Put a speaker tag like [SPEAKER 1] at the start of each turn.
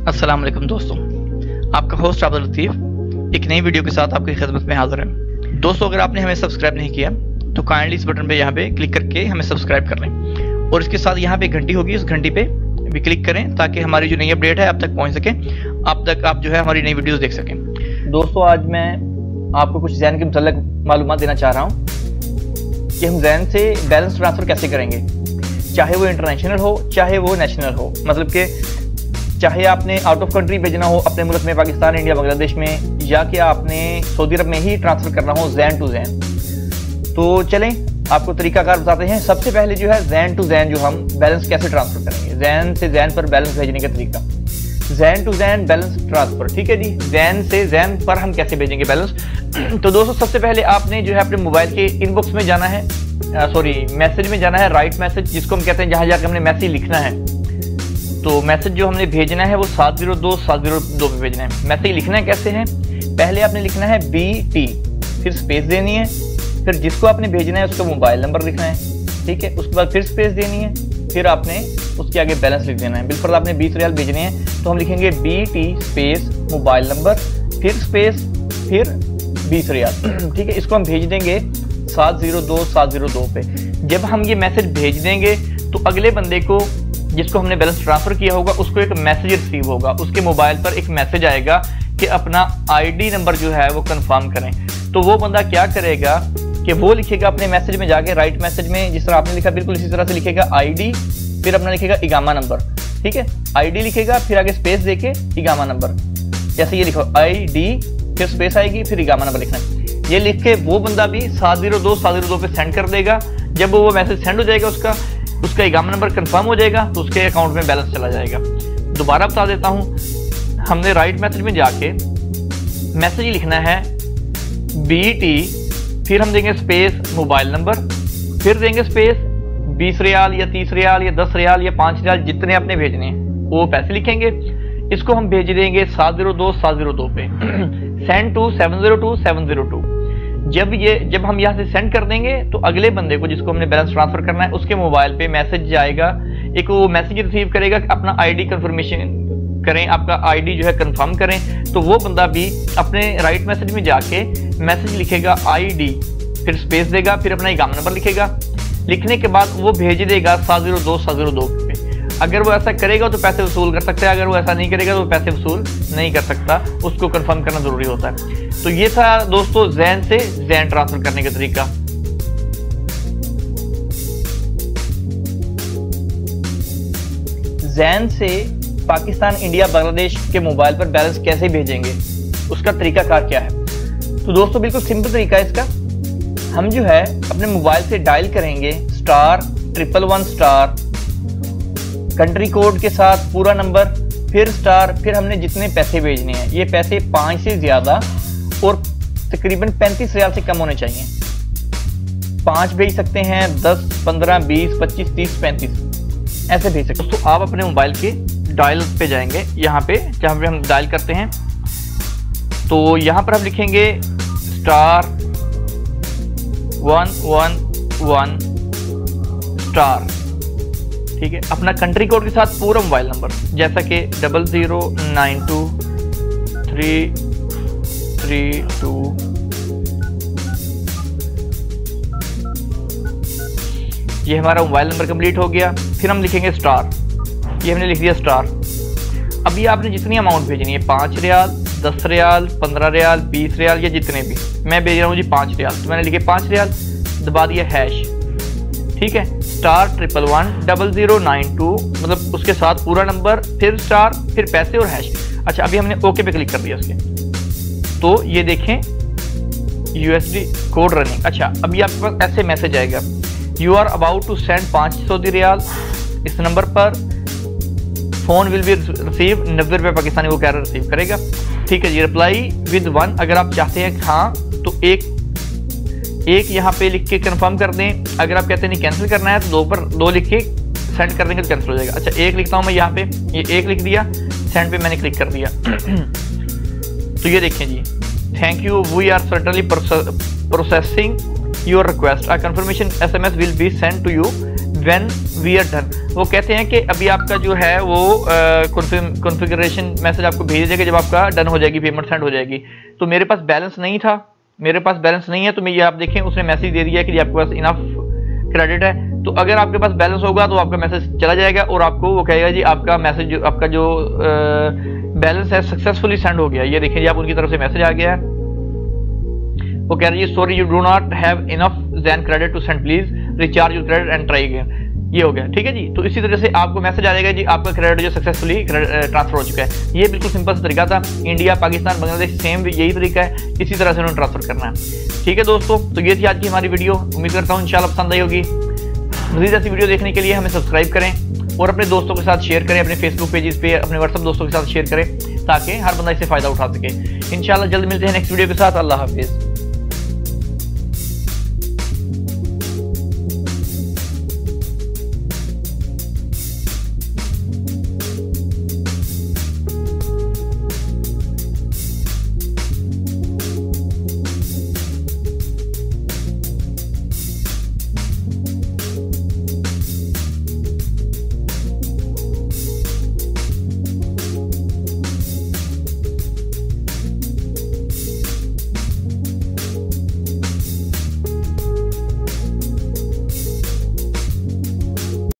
[SPEAKER 1] अस्सलाम वालेकुम दोस्तों, आपका होस्ट अब्दुल लतीफ़ एक नई वीडियो के साथ आपकी खिदमत में हाजिर है। दोस्तों, अगर आपने हमें सब्सक्राइब नहीं किया तो काइंडली इस बटन पे यहाँ पे क्लिक करके हमें सब्सक्राइब कर लें और इसके साथ यहाँ पे घंटी होगी, उस घंटी पे भी क्लिक करें ताकि हमारी जो नई अपडेट है आप तक पहुँच सके, आप जो है हमारी नई वीडियोज़ देख सकें। दोस्तों, आज मैं आपको कुछ ज़ैन के मुतल्लिक़ मालूमात देना चाह रहा हूँ कि हम ज़ैन से बैलेंस ट्रांसफ़र कैसे करेंगे, चाहे वो इंटरनेशनल हो चाहे वो नेशनल हो। मतलब कि चाहे आपने आउट ऑफ कंट्री भेजना हो अपने मुल्क में, पाकिस्तान, इंडिया, बांग्लादेश में, या कि आपने सऊदी अरब में ही ट्रांसफ़र करना हो ज़ैन टू ज़ैन। तो चलें आपको तरीकाकार बताते हैं। सबसे पहले जो है ज़ैन टू ज़ैन जो हम बैलेंस कैसे ट्रांसफ़र करेंगे, ज़ैन से ज़ैन पर बैलेंस भेजने का तरीका, ज़ैन टू ज़ैन बैलेंस ट्रांसफ़र। ठीक है जी, ज़ैन से ज़ैन पर हम कैसे भेजेंगे बैलेंस। तो दोस्तों, सबसे पहले आपने जो है अपने मोबाइल के इनबॉक्स में जाना है, मैसेज में जाना है, राइट मैसेज जिसको हम कहते हैं, जहाँ जाकर हमने मैसेज लिखना है। तो मैसेज जो हमने भेजना है वो 702 पे भेजना है। मैसेज लिखना है कैसे है, पहले आपने लिखना है BT, फिर स्पेस देनी है, फिर जिसको आपने भेजना है उसका मोबाइल नंबर लिखना है। ठीक है, उसके बाद फिर स्पेस देनी है, फिर आपने उसके आगे बैलेंस लिख देना है। बिलफर्ज आपने 20 रियाल भेजने हैं तो हम लिखेंगे BT स्पेस मोबाइल नंबर, फिर स्पेस, फिर 20 रियाल। ठीक है, इसको हम भेज देंगे 702 पे। जब हम ये मैसेज भेज देंगे तो अगले बंदे को, जिसको हमने बैलेंस ट्रांसफर किया होगा, उसको एक मैसेज रिसीव होगा, उसके मोबाइल पर एक मैसेज आएगा कि अपना ID नंबर जो है वो कंफर्म करें। तो वो बंदा क्या करेगा कि वो लिखेगा अपने मैसेज में जाके, राइट मैसेज में जिस तरह आपने लिखा बिल्कुल इसी तरह से लिखेगा ID, फिर अपना लिखेगा इकामा नंबर। ठीक है, ID लिखेगा, फिर आगे स्पेस देके इकामा नंबर, जैसे ये लिखो ID, फिर स्पेस आएगी, फिर इकामा नंबर लिखना है। ये लिख के वो बंदा भी 702 पे सेंड कर देगा। जब वो मैसेज सेंड हो जाएगा, उसका इकामा नंबर कंफर्म हो जाएगा तो उसके अकाउंट में बैलेंस चला जाएगा। दोबारा बता देता हूँ, हमने राइट मैसेज में जाके मैसेज लिखना है BT, फिर हम देंगे स्पेस मोबाइल नंबर, फिर देंगे स्पेस 20 रियाल या 30 रियाल या 10 रियाल या 5 रियाल, जितने आपने भेजने हैं वो पैसे लिखेंगे। इसको हम भेज देंगे 702 पे सेंड टू 702। जब हम यहाँ से सेंड कर देंगे तो अगले बंदे को, जिसको हमने बैलेंस ट्रांसफर करना है, उसके मोबाइल पे मैसेज जाएगा, एक वो मैसेज रिसीव करेगा कि अपना ID कंफर्मेशन करें, आपका ID जो है कंफर्म करें। तो वो बंदा भी अपने राइट मैसेज में जाके मैसेज लिखेगा ID, फिर स्पेस देगा, फिर अपना इकामा नंबर लिखेगा। लिखने के बाद वो भेज देगा 702 पे। अगर वो ऐसा करेगा तो पैसे वसूल कर सकता है, अगर वो ऐसा नहीं करेगा तो पैसे वसूल नहीं कर सकता, उसको कंफर्म करना जरूरी होता है। तो ये था दोस्तों ज़ैन से ज़ैन ट्रांसफर करने का तरीका। ज़ैन से पाकिस्तान, इंडिया, बांग्लादेश के मोबाइल पर बैलेंस कैसे भेजेंगे, उसका तरीकाकार क्या है। तो दोस्तों, बिल्कुल सिंपल तरीका है इसका। हम जो है अपने मोबाइल से डायल करेंगे *111*, कंट्री कोड के साथ पूरा नंबर, फिर स्टार, फिर हमने जितने पैसे भेजने हैं, ये पैसे 5 से ज़्यादा और तकरीबन 35 रियाल से कम होने चाहिए। 5 भेज सकते हैं, 10, 15, 20, 25, 30, 35 ऐसे भेज सकते हैं। तो आप अपने मोबाइल के डायल पे जाएंगे, यहाँ पे जहाँ पे हम डायल करते हैं, तो यहाँ पर हम लिखेंगे *111*. ठीक है, अपना कंट्री कोड के साथ पूरा मोबाइल नंबर, जैसा कि 00923332। ये हमारा मोबाइल नंबर कंप्लीट हो गया। फिर हम लिखेंगे स्टार, ये हमने लिख दिया स्टार। अभी आपने जितनी अमाउंट भेजनी है, 5 रियाल, 10 रियाल, 15 रियाल, 20 रियाल या जितने भी, मैं भेज रहा हूँ जी 5 रियाल, तो मैंने लिखे 5 रियाल, दबा दिया हैश। ठीक है, *1110092, मतलब उसके साथ पूरा नंबर, फिर स्टार, फिर पैसे और हैश। अच्छा, अभी हमने ओके पे क्लिक कर दिया उसके, तो ये देखें USD कोड रनिंग। अच्छा, अभी आपके पास ऐसे मैसेज आएगा, you are about to send 5 Saudi riyal इस नंबर पर, फोन विल बी रिसीव 90 रुपये पाकिस्तानी, वो कैर रिसीव करेगा। ठीक है जी, रिप्लाई विद 1, अगर आप चाहते हैं हाँ तो एक यहाँ पे लिख के कंफर्म कर दें। अगर आप कहते हैं नहीं कैंसिल करना है तो 2 पर 2 लिख के सेंड कर देंगे तो कैंसिल हो जाएगा। अच्छा, 1 लिखता हूँ मैं यहाँ पे, ये 1 लिख दिया, सेंड पे मैंने क्लिक कर दिया। तो ये देखें जी, thank you, we are certainly processing your request, a confirmation SMS will be send to you when we are done. वो कहते हैं कि अभी आपका जो है वो कॉन्फ़िगरेशन मैसेज आपको भेज देगा जब आपका डन हो जाएगी, पेमेंट सेंड हो जाएगी। तो मेरे पास बैलेंस नहीं था, मेरे पास बैलेंस नहीं है, तो मैं ये आप देखें उसने मैसेज दे दिया कि आपके पास इनफ क्रेडिट है। तो अगर आपके पास बैलेंस होगा तो आपका मैसेज चला जाएगा और आपको वो कहेगा जी आपका मैसेज, आपका जो बैलेंस है सक्सेसफुली सेंड हो गया। ये देखें जी आप उनकी तरफ से मैसेज आ गया है, वो कह रही है sorry you do not have enough Zain credit to send, please recharge your credit and try again. ये हो गया, ठीक है जी। तो इसी तरह से आपको मैसेज आ जाएगा जी आपका क्रेडिट जो सक्सेसफुली ट्रांसफर हो चुका है। ये बिल्कुल सिंपल सा तरीका था। इंडिया, पाकिस्तान, बांग्लादेश सेम यही तरीका है, इसी तरह से उन्होंने ट्रांसफर करना है। ठीक है दोस्तों, तो ये थी आज की हमारी वीडियो। उम्मीद करता हूँ इंशाल्लाह पसंद आई होगी। मज़ीद ऐसी वीडियो देखने के लिए हमें सब्सक्राइब करें और अपने दोस्तों के साथ शेयर करें, अपने फेसबुक पेजेस पे, अपने व्हाट्सएप दोस्तों के साथ शेयर करें ताकि हर बंदा इससे फ़ायदा उठा सके। इंशाल्लाह जल्द मिलते हैं नेक्स्ट वीडियो के साथ। अल्लाह हाफिज़।